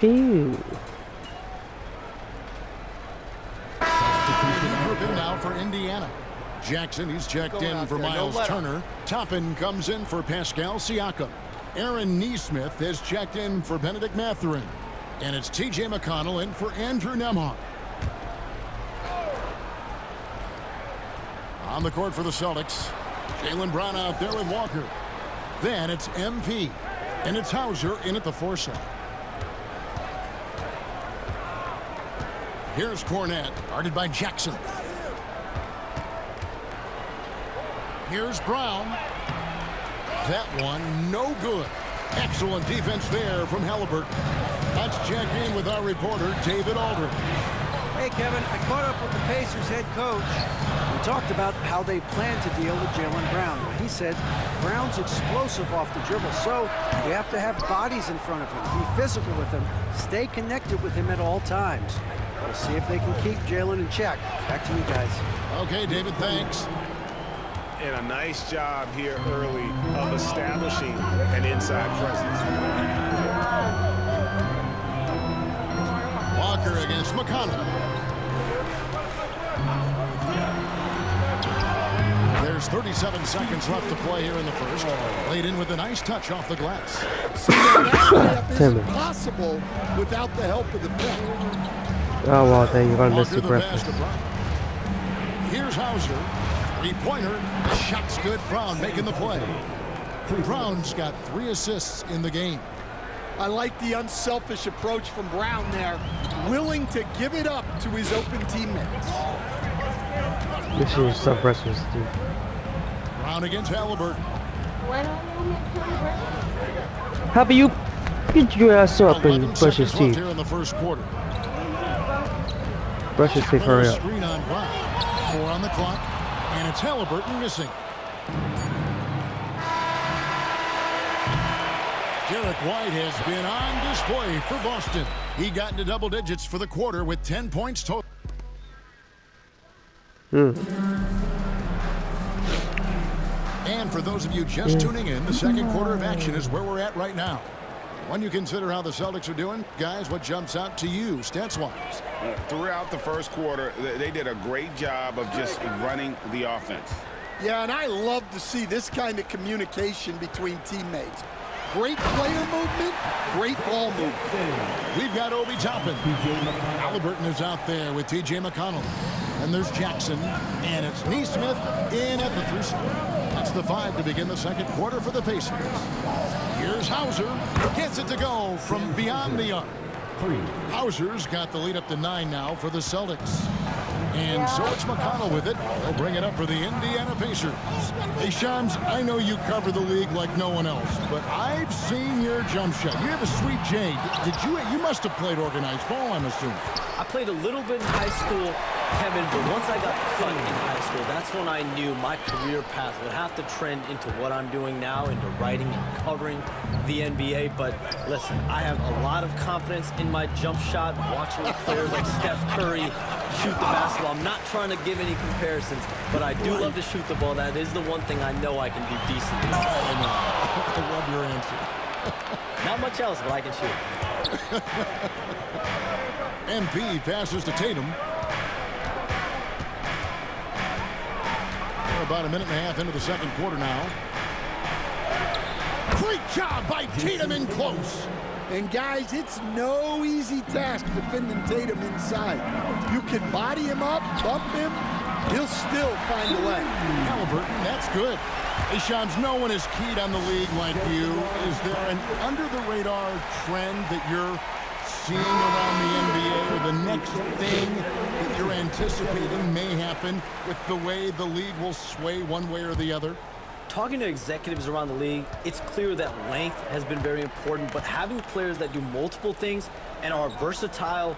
Phew. Substitution now for Indiana. Jackson, he's checked in for Miles Turner. Toppin comes in for Pascal Siakam. Aaron Neesmith has checked in for Benedict Mathurin. And it's T.J. McConnell in for Andrew Nembhard. On the court for the Celtics, Jaylen Brown out there with Walker. Then it's MP. And it's Hauser in at the 4 slot. Here's Cornette, guarded by Jackson. Here's Brown. That one, no good. Excellent defense there from Halliburton. Let's check in with our reporter, David Aldridge. Hey, Kevin, I caught up with the Pacers head coach. We talked about how they plan to deal with Jaylen Brown. He said Brown's explosive off the dribble, so we have to have bodies in front of him, be physical with him, stay connected with him at all times. We'll see if they can keep Jaylen in check. Back to you guys. Okay, David, thanks. And a nice job here early of establishing an inside presence. Walker against McConnell. There's 37 seconds left to play here in the first. Laid in with a nice touch off the glass. See, that layup isn't possible without the help of the bench. Oh, well, then you're going to miss the breakfast. Here's Hauser. Three-pointer. The shot's good. Brown making the play. Brown's got 3 assists in the game. I like the unselfish approach from Brown there. Willing to give it up to his open teammates. Make sure you stop breakfast, dude. Brown against Halliburton. How about you get your ass up and brush his teeth? Here in the first quarter. Brush his teeth, hurry up. Screen on Brown. 4 on the clock. And it's Halliburton missing. Derek White has been on display for Boston. He got into double digits for the quarter with 10 points total. And for those of you just tuning in, the second quarter of action is where we're at right now. When you consider how the Celtics are doing, guys, what jumps out to you stats-wise? Throughout the first quarter, they did a great job of just running the offense. Yeah, and I love to see this kind of communication between teammates. Great player movement, great ball movement. We've got Obi Toppin. Halliburton is out there with T.J. McConnell. And there's Jackson, and it's Neesmith in at the 3 slot. That's the 5 to begin the second quarter for the Pacers. Here's Hauser. Gets it to go from beyond the arc. Hauser's got the lead up to 9 now for the Celtics. And so it's McConnell with it. They'll bring it up for the Indiana Pacers. Hey, Shams, I know you cover the league like no one else, but I've seen your jump shot. You have a sweet J. You must have played organized ball, I'm assuming. I played a little bit in high school, Kevin, but once I got cut in high school, that's when I knew my career path would have to trend into what I'm doing now, into writing and covering the NBA. But listen, I have a lot of confidence in my jump shot, watching players like Steph Curry shoot the basketball. I'm not trying to give any comparisons, but I do love to shoot the ball. That is the one thing I know I can do decently. I love your answer. Not much else, but I can shoot. MP passes to Tatum. We're about a minute and a half into the second quarter now. Great job by Tatum in close. And guys, it's no easy task defending Tatum inside. You can body him up, bump him, he'll still find a way. Halliburton, that's good. Hey, Shams, no one is keyed on the league like you. Is there an under-the-radar trend that you're seeing around the NBA, or the next thing that you're anticipating may happen with the way the league will sway one way or the other? Talking to executives around the league, it's clear that length has been very important, but having players that do multiple things and are versatile,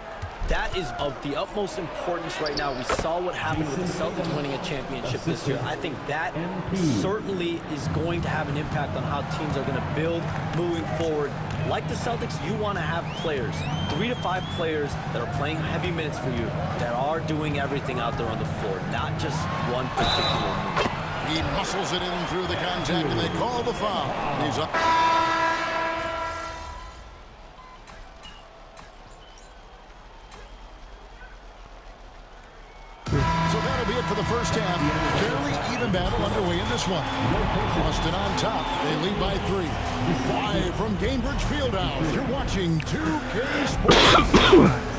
that is of the utmost importance right now. We saw what happened with the Celtics winning a championship this year. I think that certainly is going to have an impact on how teams are going to build moving forward. Like the Celtics, you want to have players, 3 to 5 players that are playing heavy minutes for you, that are doing everything out there on the floor, not just one particular move. He muscles it in through the contact, and they call the foul. He's up. for the first half. Fairly even battle underway in this one. Boston on top. They lead by 3. Live from Gainbridge Fieldhouse, you're watching 2K Sports.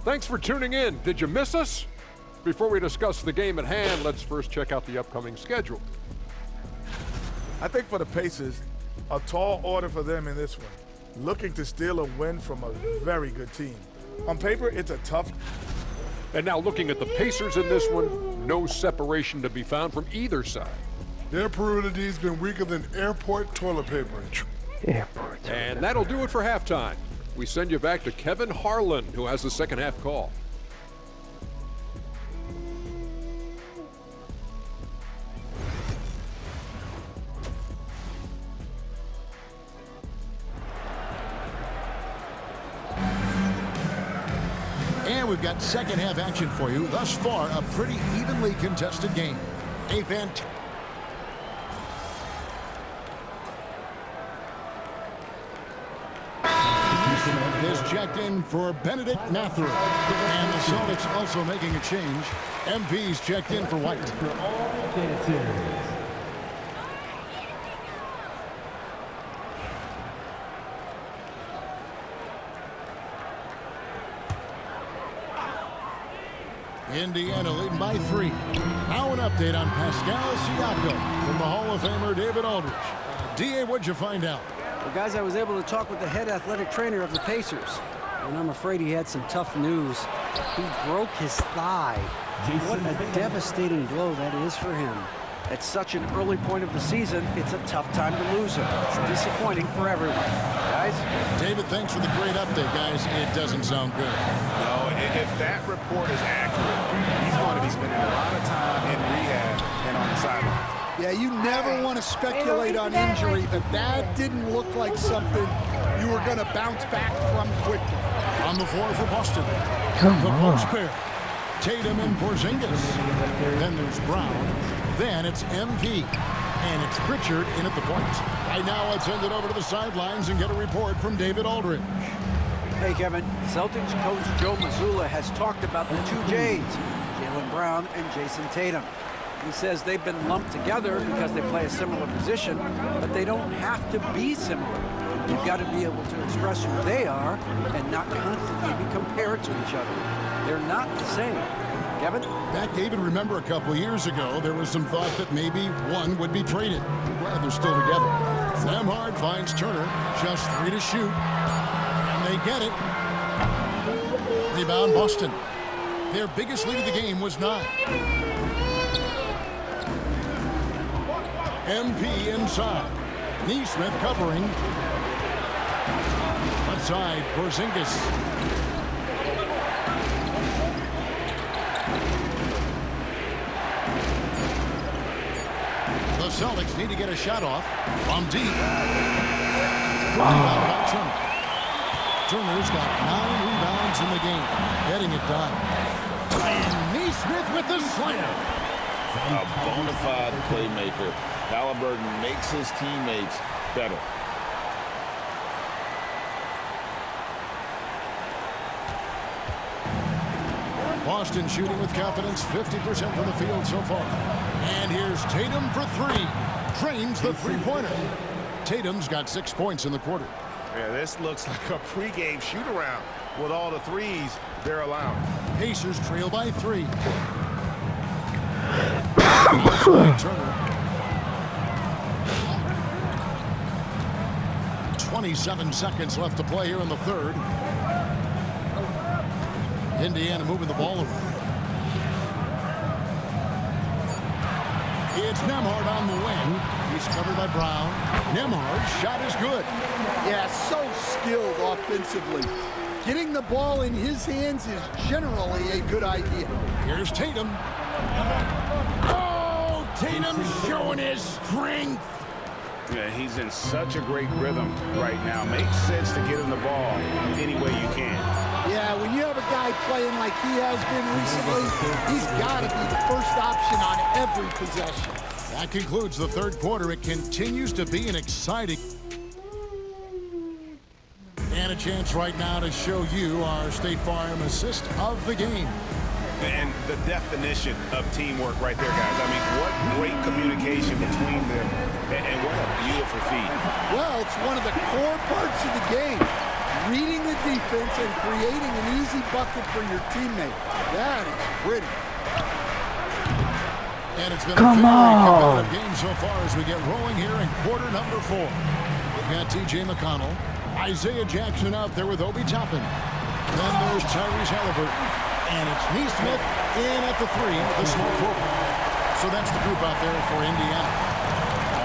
Thanks for tuning in. Did you miss us? Before we discuss the game at hand, let's first check out the upcoming schedule. I think for the Pacers, a tall order for them in this one. Looking to steal a win from a very good team. On paper, it's a tough. And now looking at the Pacers in this one, no separation to be found from either side. Their perimeter D's been weaker than airport toilet paper. Airport. And that'll do it for halftime. We send you back to Kevin Harlan, who has the second half call. And we've got second half action for you. Thus far, a pretty evenly contested game. A fantastic. Is checked in for Benedict Mathurin. And the Celtics also making a change. MP's checked in for White. Indiana leading by 3. Now an update on Pascal Siakam from the Hall of Famer David Aldridge. D.A., what'd you find out? Well, guys, I was able to talk with the head athletic trainer of the Pacers, and I'm afraid he had some tough news. He broke his thigh. What a devastating blow that is for him. At such an early point of the season, it's a tough time to lose him. It's disappointing for everyone. Guys? David, thanks for the great update, guys. It doesn't sound good. No, if that report is accurate, he's going to be spending a lot of time in rehab and on the sideline. Yeah, you never want to speculate on injury, but that didn't look like something you were going to bounce back from quickly. On the floor for Boston. Come The on. post pair. Tatum and Porzingis. Then there's Brown. Then it's MP. And it's Pritchard in at the point. Right now, let's send it over to the sidelines and get a report from David Aldridge. Hey, Kevin. Celtics coach Joe Mazzulla has talked about the two J's, Jaylen Brown and Jason Tatum. He says they've been lumped together because they play a similar position, but they don't have to be similar. You've got to be able to express who they are and not constantly be compared to each other. They're not the same. Kevin? Back, David, remember a couple years ago, there was some thought that maybe one would be traded. I'm glad they're still together. Nembhard finds Turner, just 3 to shoot. And they get it. Rebound, Boston. Their biggest lead of the game was 9. MP inside. Neesmith covering. Left side, Porzingis. The Celtics need to get a shot off from deep. Good rebound by Turner. Turner's got 9 rebounds in the game. Getting it done. And Neesmith with the slam. A bona fide playmaker. Halliburton makes his teammates better. Boston shooting with confidence, 50% from the field so far. And here's Tatum for 3. Drains the three-pointer. Tatum's got 6 points in the quarter. Yeah, this looks like a pregame shoot-around with all the threes they're allowing. Pacers trail by 3. Turner. 27 seconds left to play here in the third. Indiana moving the ball around. It's Nembhard on the wing. He's covered by Brown. Nembhard's shot is good. Yeah, so skilled offensively. Getting the ball in his hands is generally a good idea. Here's Tatum. Oh, Tatum's showing his strength. Yeah, he's in such a great rhythm right now. Makes sense to get him the ball any way you can. Yeah, when you have a guy guy playing like he has been recently, he's got to be the first option on every possession. That concludes the third quarter. It continues to be an exciting. And a chance right now to show you our State Farm assist of the game. And the definition of teamwork right there, guys. I mean, what great communication between them, and what a beautiful feed. Well, it's one of the core parts of the game. Reading the defense and creating an easy bucket for your teammate. That is pretty. And it's been a very competitive game so far as we get rolling here in quarter number 4. We've got T.J. McConnell, Isaiah Jackson out there with Obi Toppin. Then there's Tyrese Halliburton. And it's Neesmith in at the 3, the small forward. So that's the group out there for Indiana.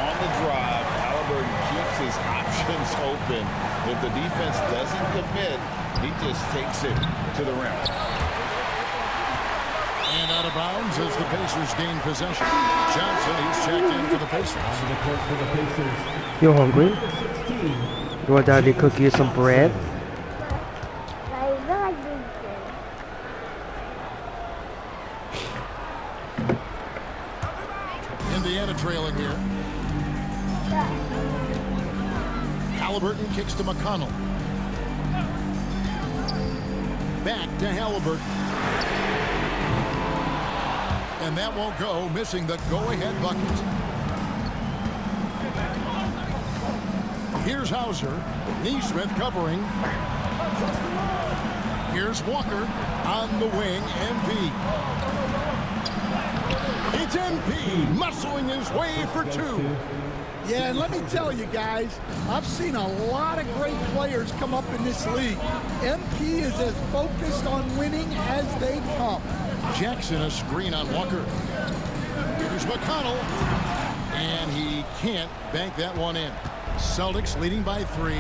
On the drive, Halliburton keeps his options open. If the defense doesn't commit, he just takes it to the rim. And out of bounds as the Pacers gain possession. Johnson, he's checked in for the Pacers. You hungry? You want daddy to cook you some bread? Indiana trailing here. Halliburton kicks to McConnell. Back to Halliburton. And that won't go, missing the go-ahead bucket. Here's Hauser. Neesmith covering. Here's Walker on the wing, MP. It's MP muscling his way for 2. Yeah, and let me tell you guys, I've seen a lot of great players come up in this league. MP is as focused on winning as they come. Jackson, a screen on Walker. Here's McConnell. And he can't bank that one in. Celtics leading by 3.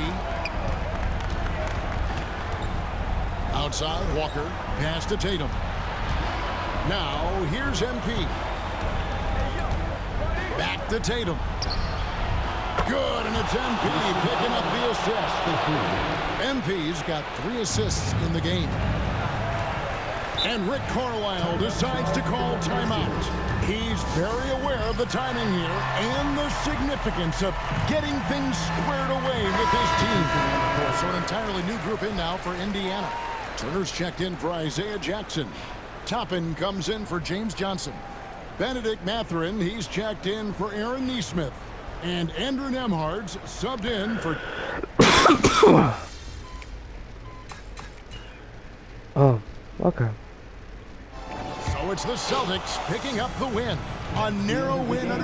Outside, Walker. Pass to Tatum. Now, here's MP. Back to Tatum. Good, and it's MP picking up the assist. MP's got 3 assists in the game. And Rick Carlisle decides to call timeout. He's very aware of the timing here and the significance of getting things squared away with his team. So an entirely new group in now for Indiana. Turner's checked in for Isaiah Jackson. Toppin comes in for James Johnson. Benedict Mathurin, he's checked in for Aaron Neesmith. And Andrew Nembhard's subbed in for... Oh, okay. So it's the Celtics picking up the win. A narrow win.